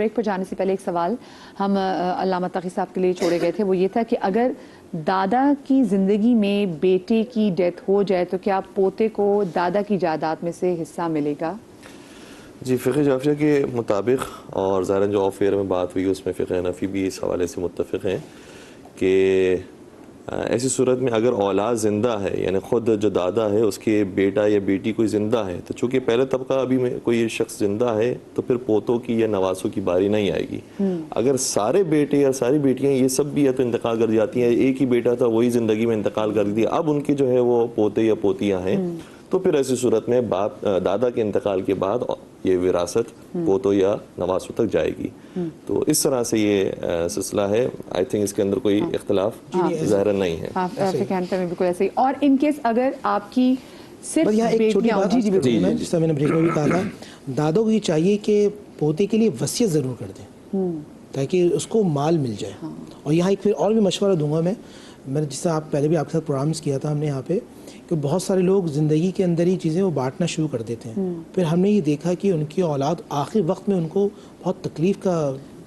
Break پر جانے سے پہلے ایک سوال ہم علامہ تقی صاحب کے لیے چھوڑے گئے تھے، وہ یہ تھا کہ اگر دادا کی زندگی میں بیٹے کی ڈیتھ ہو جائے تو کیا پوتے کو دادا کی جائیداد میں سے حصہ ملے گا؟ جی، فقہ جعفریہ کے مطابق، اور ظاہراً جو آف ایئر میں بات ہوئی اس میں فقہ حنفی بھی اس حوالے سے متفق ہیں کہ ایسی صورت میں اگر اولاد زندہ ہے، یعنی خود جو دادا ہے اس کے بیٹا یا بیٹی کوئی زندہ ہے، تو چونکہ پہلا طبقہ ابھی میں کوئی شخص زندہ ہے تو پھر پوتوں کی یا نواسوں کی باری نہیں آئے گی۔ اگر سارے بیٹے یا ساری بیٹیاں یہ سب بھی یا تو انتقال کر جاتی ہیں، ایک ہی بیٹا تھا وہی زندگی میں انتقال کر دیا، اب ان کی جو ہے وہ پوتے یا پوتیاں ہیں، تو پھر ایسی صورت میں دادا کے انتقال کے بعد یہ وراثت پوتوں یا نواسوں تک جائے گی۔ تو اس طرح سے یہ سلسلہ ہے۔ آئی تھنک اس کے اندر کوئی اختلاف ظاہر نہیں ہے۔ بالکل ایسے ہی۔ اور ان کیس اگر آپ کی صرف ایک چھوٹی بات جس طرح میں نے بریک میں بھی کہا تھا، دادوں کو یہ چاہیے کہ پوتے کے لیے وصیت ضرور کر دیں تاکہ اس کو مال مل جائے۔ اور یہاں ایک پھر اور بھی مشورہ دوں گا میں نے جس طرح آپ پہلے بھی آپ کے ساتھ پروگرامز کیا تھا ہم نے یہاں پہ، کہ بہت سارے لوگ زندگی کے اندر ہی چیزیں وہ بانٹنا شروع کر دیتے ہیں، پھر ہم نے یہ دیکھا کہ ان کی اولاد آخر وقت میں ان کو بہت تکلیف کا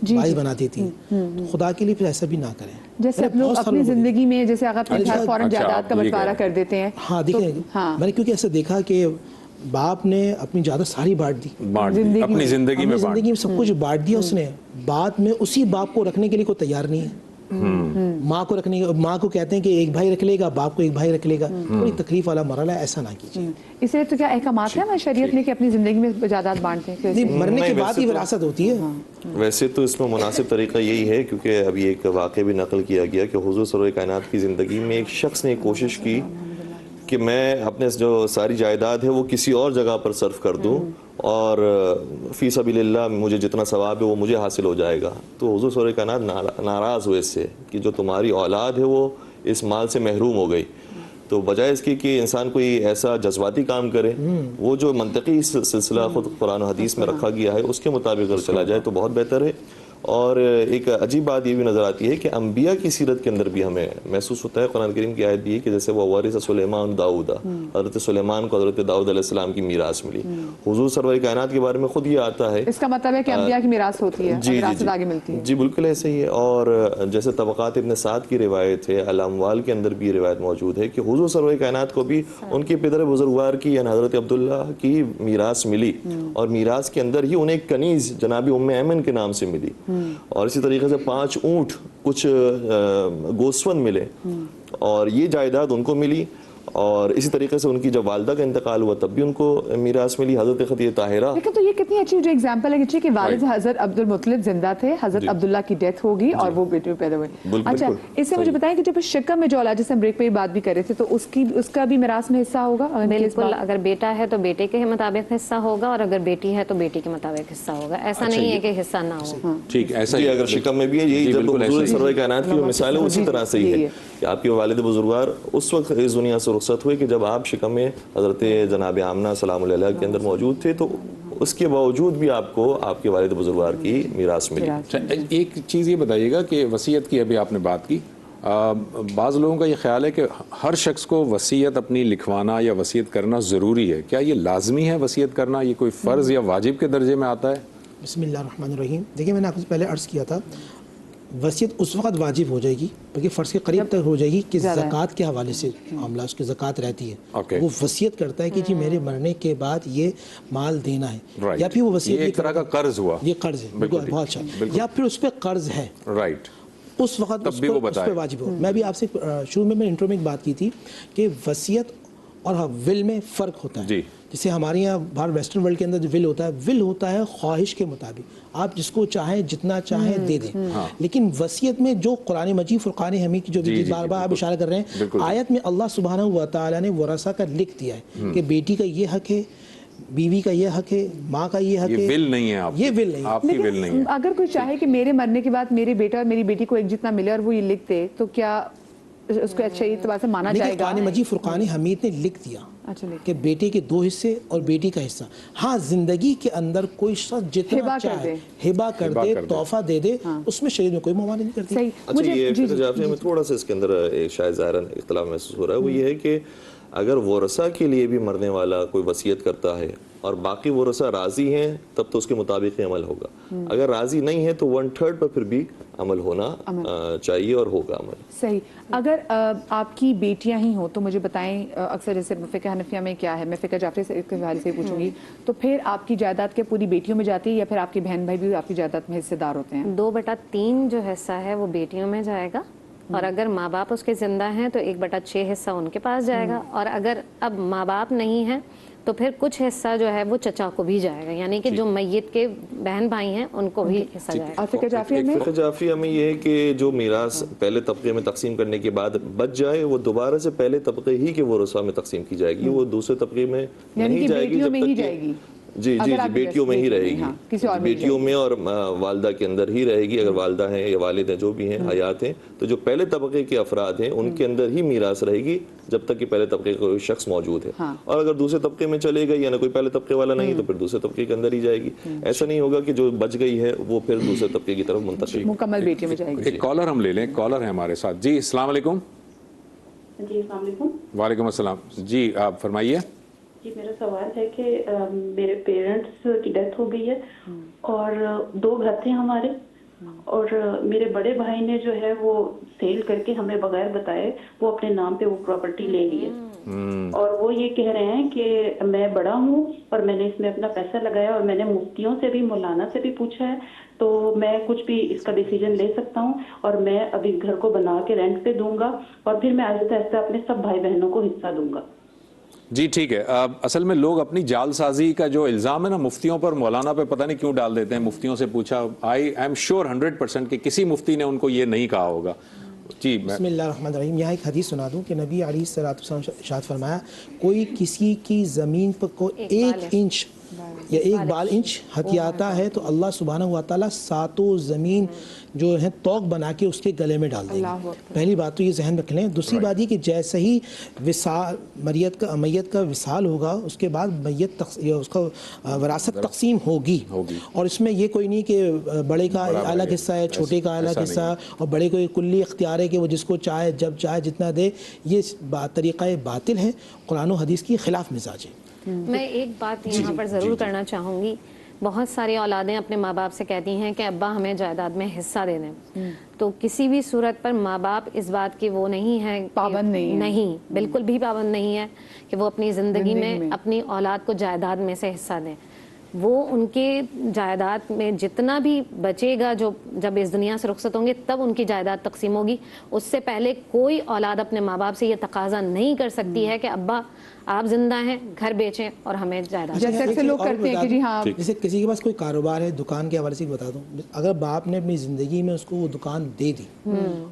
باعث بنا دیتی ہے۔ تو خدا کے لیے پھر ایسا بھی نہ کریں۔ جیسے لوگ اپنی زندگی میں جیسے اگر اپنے گھر فوراً جائیداد کا بنٹوارا کر دیتے ہیں۔ ہاں دیکھیں، میں نے کیونکہ ایسا دیکھا کہ باپ نے اپنی جائیداد ساری بانٹ دی، اپنی زندگی میں سب کچھ بانٹ دیا اس نے، بعد میں اسی باپ کو رکھنے کے لیے کوئی تیار نہیں ہے۔ ماں کو رکھنے، ماں کو کہتے ہیں کہ ایک بھائی رکھ لے گا، باپ کو ایک بھائی رکھ لے گا، کوئی تکلیف والا مرحلہ ہے، ایسا نہ کیجیے۔ اس لیے تو کیا احکامات ہیں شریعت میں کہ اپنی زندگی میں جائیداد بانٹتے ہیں؟ مرنے کے بعد ہی وراثت ہوتی ہے۔ ویسے تو اس میں مناسب طریقہ یہی ہے، کیونکہ ابھی ایک واقعہ بھی نقل کیا گیا کہ حضور سرور کائنات کی زندگی میں ایک شخص نے کوشش کی کہ میں اپنے جو ساری جائیداد ہے وہ کسی اور جگہ پر صرف کر دوں اور فی سبیل اللہ مجھے جتنا ثواب ہے وہ مجھے حاصل ہو جائے گا۔ تو حضور سرور کائنات ناراض ہوئے اس سے کہ جو تمہاری اولاد ہے وہ اس مال سے محروم ہو گئی، تو بجائے اس کی کہ انسان کوئی ایسا جذباتی کام کرے، وہ جو منطقی سلسلہ خود قرآن و حدیث میں رکھا گیا ہے اس کے مطابق اگر چلا جائے تو بہت بہتر ہے۔ اور ایک عجیب بات یہ بھی نظر آتی ہے کہ انبیاء کی سیرت کے اندر بھی ہمیں محسوس ہوتا ہے، قرآن کریم کی آیت بھی ہے کہ جیسے وہ وارث سلیمان داؤد، حضرت سلیمان کو حضرت داؤد علیہ السلام کی میراث ملی۔ حضور سرور کائنات کے بارے میں خود یہ آتا ہے، اس کا مطلب ہے کہ انبیاء کی میراث ہوتی ہے، وراثت آگے ملتی ہے۔ جی بالکل ایسے ہی ہے۔ اور جیسے طبقات ابن سعد کی روایت ہے، الاموال کے اندر بھی روایت موجود ہے کہ حضور سرور کائنات کو بھی ان کے پدر بزرگوار کی یعنی حضرت عبداللہ کی میراث ملی، اور میراث کے اندر ہی انہیں ایک کنیز جناب ام ایمن کے نام سے ملی، اور اسی طریقے سے 5 اونٹ، کچھ گوسفند ملے، اور یہ جائیداد ان کو ملی۔ اور اسی طریقے سے ان کی جب والدہ کا انتقال ہوا تب بھی ان کو میراث ملی، حضرت خدیجہ طاہرہ۔ لیکن تو یہ کتنی اچھی جو ایگزامپل ہے کہ والد حضرت عبد المطلب زندہ تھے، حضرت عبداللہ کی ڈیتھ ہوگی اور وہ بیٹے پیدا ہوئے۔ اچھا، اس سے مجھے بتائیں کہ جب شکم میں جو اولاد، جیسے ہم بریک پہ بات بھی کر رہے تھے، تو اس کا بھی میراث میں حصہ ہوگا؟ بالکل، اگر بیٹا ہے تو بیٹے کے مطابق حصہ ہوگا، اور اگر بیٹی ہے تو بیٹی کے مطابق حصہ ہوگا، ایسا نہیں ہے کہ حصہ نہ ہو۔ ٹھیک، ایسا ہی اگر شکم میں بھی ہے، یہی جب حضور سرور کائنات کی مثال ہے اسی طرح سے ہی ہے کہ آپ کے والد بزرگوار اس وقت اس دنیا سے رخصت ہوئے کہ جب آپ شکم میں حضرت جناب آمنہ سلام اللہ علیہ کے اندر موجود تھے، تو اس کے باوجود بھی آپ کو آپ کے والد بزرگوار کی میراث ملی۔ ایک چیز یہ بتائیے گا کہ وصیت کی ابھی آپ نے بات کی، بعض لوگوں کا یہ خیال ہے کہ ہر شخص کو وصیت اپنی لکھوانا یا وصیت کرنا ضروری ہے، کیا یہ لازمی ہے وصیت کرنا؟ یہ کوئی فرض یا واجب کے درجے میں آتا ہے؟ بسم اللہ الرحمن الرحیم۔ دیکھیں، میں نے آپ سے پہلے عرض کیا تھا وصیت اس وقت واجب ہو جائے گی بلکہ فرض کے قریب تک ہو جائے گی کہ زکوٰۃ کے حوالے سے معاملہ، اس کی زکوٰۃ رہتی ہے، وہ وصیت کرتا ہے کہ جی میرے مرنے کے بعد یہ مال دینا ہے، یا پھر وہ وصیت ایک طرح کا قرض ہوا، یہ قرض ہے، بہت اچھا، یا پھر اس پہ قرض ہے، رائٹ، اس وقت اس پہ واجب ہو۔ میں بھی آپ سے شروع میں انٹرو میں ایک بات کی تھی کہ وصیت اور ول میں فرق ہوتا ہے۔ جیسے ہمارے یہاں باہر ویسٹرن ورلڈ کے اندر جو ول ہوتا ہے، ول ہوتا ہے خواہش کے مطابق، آپ جس کو چاہیں جتنا چاہیں دے دیں، لیکن وصیت میں جو قرآن مجید فرقان حمید کی جو بار بار آپ اشارہ کر رہے ہیں، آیت میں اللہ سبحانہ و تعالیٰ نے ورثہ کا لکھ دیا ہے کہ بیٹی کا یہ حق ہے، بیوی کا یہ حق ہے، ماں کا یہ حق ہے، یہ ول نہیں ہے، یہ ول نہیں ہے، آپ کی ول نہیں ہے۔ اگر کوئی چاہے کہ میرے مرنے کے بعد میرے بیٹا اور میری بیٹی کو ایک جتنا ملے اور وہ یہ لکھ دے، تو کیا اس کو اچھے اعتبار سے مانا جائے گا؟ قرآن مجید فرقان حمید نے لکھ دیا کہ بیٹے کے 2 حصے اور بیٹی کا حصہ۔ ہاں، زندگی کے اندر کوئی شخص جتنا چاہے ہبہ کر دے، تحفہ دے دے، اس میں شریعت میں کوئی ممانعت نہیں کرتی۔ اچھا، یہ میں تھوڑا سا اس کے اندر ایک شاید ظاہراً اختلاف محسوس ہو رہا ہے، وہ یہ ہے کہ اگر ورثہ کے لیے بھی مرنے والا کوئی وصیت کرتا ہے اور باقی ورثہ راضی ہیں تب تو اس کے مطابق ہی عمل ہوگا. اگر راضی نہیں ہے تو 1/3 پر پھر بھی عمل ہونا چاہیے اور ہوگا عمل. صحیح. اگر آپ کی بیٹیاں ہی ہوں تو مجھے بتائیں, اکثر جیسے فقہ حنفیہ میں کیا ہے, میں فقہ جعفری سے کے حوالے سے پوچھوں گی, تو پھر آپ کی جائیداد کے پوری بیٹیوں میں جاتی ہے یا پھر آپ کے بہن بھائی بھی آپ کی جائیداد میں حصے دار ہوتے ہیں؟ 2/3 جو حصہ ہے وہ بیٹیوں میں جائے گا, اور اگر ماں باپ اس کے زندہ ہیں تو 1/6 حصہ ان کے پاس جائے گا, اور اگر اب ماں باپ نہیں ہیں تو پھر کچھ حصہ جو ہے وہ چچا کو بھی جائے گا, یعنی کہ جو میت کے بہن بھائی ہیں ان کو بھی حصہ جائے گا. اور فقہ جعفریہ میں فقہ جعفریہ میں یہ ہے کہ جو میراث پہلے طبقے میں تقسیم کرنے کے بعد بچ جائے وہ دوبارہ سے پہلے طبقے ہی کے ورثہ میں تقسیم کی جائے گی, وہ دوسرے طبقے میں نہیں جائے گی. بیٹیوں میں ہی جائے گی. جی بیٹیوں میں ہی رہے گی, بیٹیوں میں اور والدہ کے اندر ہی رہے گی. اگر والدہ ہیں یا والد ہیں جو بھی ہیں حیات ہیں تو جو پہلے طبقے کے افراد ہیں ان کے اندر ہی میراث رہے گی جب تک کہ پہلے طبقے کا کوئی شخص موجود ہے. اور اگر دوسرے طبقے میں چلے گئی یا کوئی پہلے طبقے والا نہیں تو پھر دوسرے طبقے کے اندر ہی جائے گی. ایسا نہیں ہوگا کہ جو بچ گئی ہے وہ پھر دوسرے طبقے کی طرف منتقل مکمل بیٹیوں میں جائے گی. ایک کالر ہم لے لیں, کالر ہے ہمارے ساتھ. جی السلام علیکم. جی السلام علیکم. وعلیکم السلام. جی آپ فرمائیے. جی میرا سوال ہے کہ میرے پیرنٹس کی ڈیتھ ہو گئی ہے اور 2 گھر تھے ہمارے, اور میرے بڑے بھائی نے جو ہے وہ سیل کر کے ہمیں بغیر بتائے وہ اپنے نام پہ وہ پراپرٹی لے لی ہے, اور وہ یہ کہہ رہے ہیں کہ میں بڑا ہوں اور میں نے اس میں اپنا پیسہ لگایا, اور میں نے مفتیوں سے بھی مولانا سے بھی پوچھا ہے تو میں کچھ بھی اس کا ڈیسیجن لے سکتا ہوں, اور میں ابھی گھر کو بنا کے رینٹ پہ دوں گا اور پھر میں آہستہ آہستہ اپنے سب بھائی بہنوں کو حصہ دوں گا. جی ٹھیک ہے. اصل میں لوگ اپنی جال سازی کا جو الزام ہے نا مفتیوں پر مولانا پہ پتہ نہیں کیوں ڈال دیتے ہیں. مفتیوں سے پوچھا, آئی ایم شیور 100% کہ کسی مفتی نے ان کو یہ نہیں کہا ہوگا. جی بسم اللہ الرحمن الرحیم. یہاں ایک حدیث سنا دوں کہ نبی علیہ الصلوۃ والسلام ارشاد فرمایا, کوئی کسی کی زمین پر کو 1 انچ یا 1 بال انچ ہتھیاتا ہے تو اللہ سبحانہ و تعالیٰ 7 زمین جو ہیں توق بنا کے اس کے گلے میں ڈال دیں گے. پہلی بات تو یہ ذہن رکھ لیں. دوسری بات یہ کہ جیسے ہی وصال میت کا وصال ہوگا اس کے بعد اس کا وراثت تقسیم ہوگی, اور اس میں یہ کوئی نہیں کہ بڑے کا الگ حصہ ہے چھوٹے کا الگ حصہ, اور بڑے کو کلی اختیار ہے کہ وہ جس کو چاہے جب چاہے جتنا دے. یہ طریقہ باطل ہے, قرآن و حدیث کی خلاف مزاج ہے. میں ایک بات یہاں پر ضرور کرنا چاہوں گی. بہت ساری اولادیں اپنے ماں باپ سے کہتی ہیں کہ ابا ہمیں جائیداد میں حصہ دے دیں, تو کسی بھی صورت پر ماں باپ اس بات کی وہ نہیں ہے, پابند نہیں, بالکل بھی پابند نہیں ہے کہ وہ اپنی زندگی میں اپنی اولاد کو جائیداد میں سے حصہ دیں. وہ ان کے جائیداد میں جتنا بھی بچے گا, جو جب اس دنیا سے رخصت ہوں گے تب ان کی جائیداد تقسیم ہوگی. اس سے پہلے کوئی اولاد اپنے ماں باپ سے یہ تقاضا نہیں کر سکتی ہے کہ ابا آپ زندہ ہیں گھر بیچیں اور ہمیں جائیداد. جیسے اکثر لوگ کرتے ہیں کہ جی ہاں, جیسے کسی کے پاس کوئی کاروبار ہے, دکان کے حوالے سے بتا دوں, اگر باپ نے اپنی زندگی میں اس کو وہ دکان دے دی,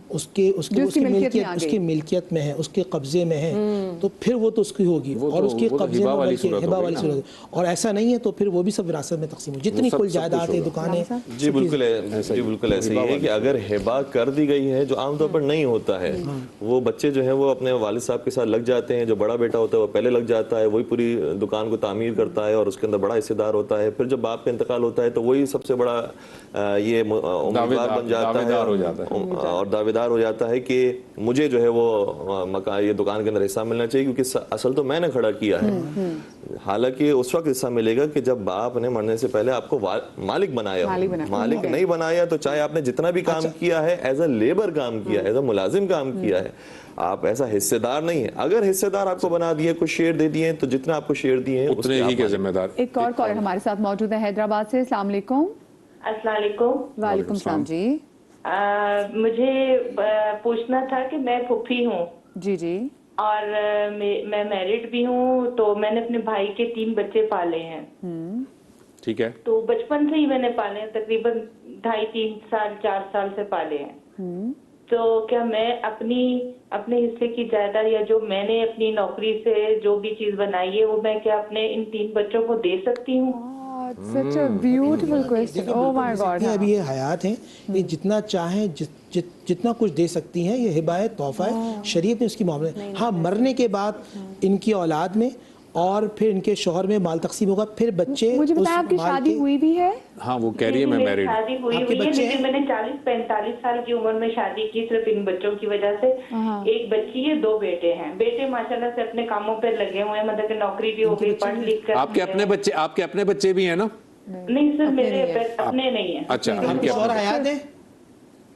اس کی ملکیت میں ہے, اس کے قبضے میں ہے, تو پھر وہ تو اس کی ہوگی, اور اس کے قبضے میں ہبہ والی صورت, اور ایسا نہیں ہے تو پھر وہ بھی سب وراثت میں تقسیم ہو جتنی کل جائیداد ہے دکانیں. جی بالکل ایسے ہی ہے کہ اگر ہبہ کر دی گئی ہے, جو عام طور پر نہیں ہوتا ہے, وہ بچے جو ہیں وہ اپنے والد صاحب کے ساتھ لگ جاتے ہیں. جو بڑا بیٹا ہوتا ہے وہ پہلے لگ جاتا ہے, وہی پوری دکان کو تعمیر کرتا ہے اور اس کے اندر بڑا حصے دار ہوتا ہے. پھر جب باپ کا انتقال ہوتا ہے تو وہی سب سے بڑا یہ امیدوار بن جاتا ہے اور دعوے دار ہو جاتا ہے کہ مجھے جو ہے وہ یہ دکان کے اندر حصہ ملنا چاہیے کیونکہ اصل تو میں نے کھڑا کیا ہے. حالانکہ اس وقت حصہ ملے گا کہ جب باپ نے مرنے سے پہلے آپ کو مالک بنایا ہو. مالک نہیں بنایا تو چاہے آپ نے جتنا بھی کام کیا ہے, ایز اے لیبر کام کیا ہے, ایز اے ملازم کام کیا ہے, آپ ایسا حصے دار نہیں ہے. اگر حصے دار آپ کو بنا دیے, کچھ شیئر دے دیے, تو جتنا آپ کو شیئر دیے ہیں اتنے ہی کے ذمہ دار. ایک اور کالر ہمارے ساتھ موجود ہے حیدرآباد سے. السلام علیکم. السلام علیکم. وعلیکم السلام. جی مجھے پوچھنا تھا کہ میں پھوپھی ہوں. جی اور میں میرڈ بھی ہوں, تو میں نے اپنے بھائی کے 3 بچے پالے ہیں. ٹھیک ہے. تو بچپن سے ہی میں نے پالے ہیں, تقریباً 2.5-3 سال 4 سال سے پالے ہیں. تو کیا میں اپنے حصے کی جائیداد یا جو میں نے اپنی نوکری سے جو بھی چیز بنائی ہے وہ میں کیا اپنے ان 3 بچوں کو دے سکتی ہوں؟ such a beautiful question. Oh my God. ابھی یہ حیات ہیں, یہ جتنا چاہیں جتنا کچھ دے سکتی ہیں. یہ ہبہ ہے, تحفہ ہے, شریعت نے اس کی معاملے. ہاں, مرنے کے بعد ان کی اولاد میں اور پھر ان کے شوہر میں مال تقسیم ہوگا, پھر بچے مجھے بتائیں آپ کی شادی ہوئی بھی ہے؟ ہاں وہ کہہ رہی ہے میں میری میرڈ. شادی ہوئی آپ کے ہوئی ہے, بچے لیکن میں نے 40-45 سال کی عمر میں شادی کی صرف ان بچوں کی وجہ سے. ایک بچی ہے, 2 بیٹے ہیں. بیٹے ماشاءاللہ سے اپنے کاموں پہ لگے ہوئے ہیں, مطلب کہ نوکری بھی ہو گئی, پڑھ لکھ کر. آپ کے اپنے بچے بھی ہیں نا؟ نہیں سر, میرے اپنے نہیں ہیں. اچھا, آپ کے شوہر حیات ہیں؟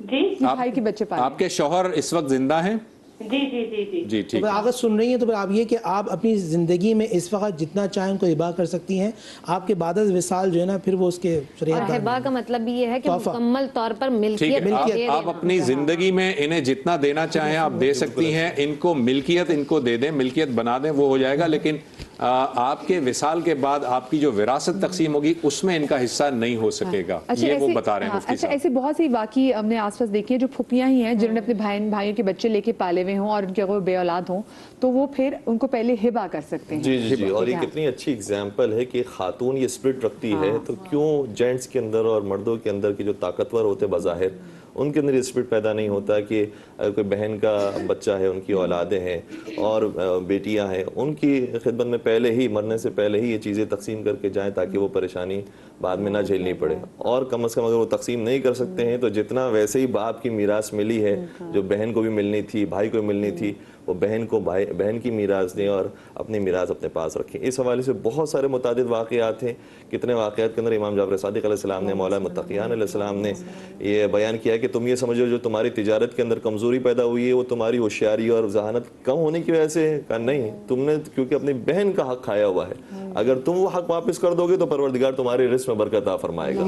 جی بھائی کے بچے پالے. آپ کے شوہر اس وقت زندہ ہیں؟ جی جی جی جی جی تو ٹھیک. پھر اگر سن رہی ہیں تو پھر آپ یہ کہ آپ اپنی زندگی میں اس وقت جتنا چاہیں ان کو ہبا کر سکتی ہیں. آپ کے بعد از وصال جو ہے نا, پھر وہ اس کے اور شریعت ہبا کا مطلب یہ ہے کہ مکمل طور پر ٹھیک ملکیت ہے, آپ اپنی زندگی میں انہیں جتنا دینا چاہیں آپ دے سکتی ہیں. ان کو ملکیت ان کو دے دیں, ملکیت بنا دیں, وہ ہو جائے گا. لیکن آپ کے وصال کے بعد آپ کی جو وراثت تقسیم ہوگی اس میں ان کا حصہ نہیں ہو سکے گا. یہ وہ بتا رہے ہیں مفتی اچھا, صاحب. ایسے بہت سی واقعی ہم نے آس پاس دیکھی ہیں جو پھپھیاں ہی ہیں جنہوں نے اپنے بھائیوں کے بچے لے کے پالے ہوئے ہوں اور ان کے اگر بے اولاد ہوں تو وہ پھر ان کو پہلے ہبا کر سکتے ہیں. جی جی جی, اور یہ کتنی اچھی اگزامپل ہے کہ خاتون یہ اسپرٹ رکھتی ہے, تو کیوں جینٹس کے اندر اور مردوں کے اندر کی جو طاقتور ہوتے بظاہر ان کے اندر یہ اسپرٹ پیدا نہیں ہوتا کہ کوئی بہن کا بچہ ہے, ان کی اولادیں ہیں اور بیٹیاں ہیں, ان کی خدمت میں پہلے ہی مرنے سے پہلے ہی یہ چیزیں تقسیم کر کے جائیں تاکہ وہ پریشانی بعد میں نہ جھیلنی پڑے. اور کم از کم اگر وہ تقسیم نہیں کر سکتے ہیں تو جتنا ویسے ہی باپ کی میراث ملی ہے جو بہن کو بھی ملنی تھی, بھائی کو ملنی تھی, وہ بہن کو بہن کی میراث دیں اور اپنی میراث اپنے پاس رکھیں. اس حوالے سے بہت سارے متعدد واقعات ہیں. کتنے واقعات کے اندر امام جعفر صادق علیہ السلام نے, مولا متقیان علیہ السلام نے یہ بیان کیا کہ تم یہ سمجھو جو تمہاری تجارت کے اندر کمزوری پیدا ہوئی ہے وہ تمہاری ہوشیاری اور ذہانت کم ہونے کی وجہ سے ہے. کہا نہیں, تم نے کیونکہ اپنی بہن کا حق کھایا ہوا ہے, اگر تم وہ حق واپس کر دو گے تو پروردگار تمہارے رزق میں برکت عطا فرمائے گا.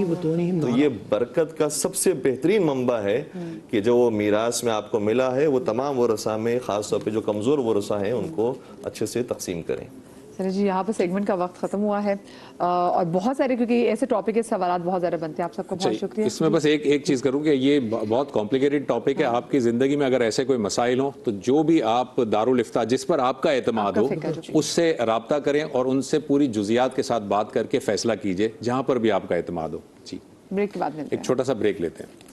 تو یہ برکت کا سب سے بہترین منبع ہے کہ جو میراث میں آپ کو ملا ہے وہ تمام ورثاء میں, خاص طور پہ جو کمزور ورثاء ہیں ان کو اچھے سے تقسیم کریں. سر جی, یہاں پر سیگمنٹ کا وقت ختم ہوا ہے اور بہت سارے کیونکہ ایسے ٹاپک کے سوالات بہت زیادہ بنتے ہیں. آپ سب کو بہت شکریہ. اس میں بس ایک چیز کروں کہ یہ بہت کمپلیکیٹڈ ٹاپک ہے. آپ کی زندگی میں اگر ایسے کوئی مسائل ہوں تو جو بھی آپ دارالفتاء جس پر آپ کا اعتماد ہو اس سے رابطہ کریں اور ان سے پوری جزیات کے ساتھ بات کر کے فیصلہ کیجئے جہاں پر بھی آپ کا اعتماد ہو. جی, بریک کے بعد ملتے ہیں. ایک چھوٹا سا بریک لیتے ہیں.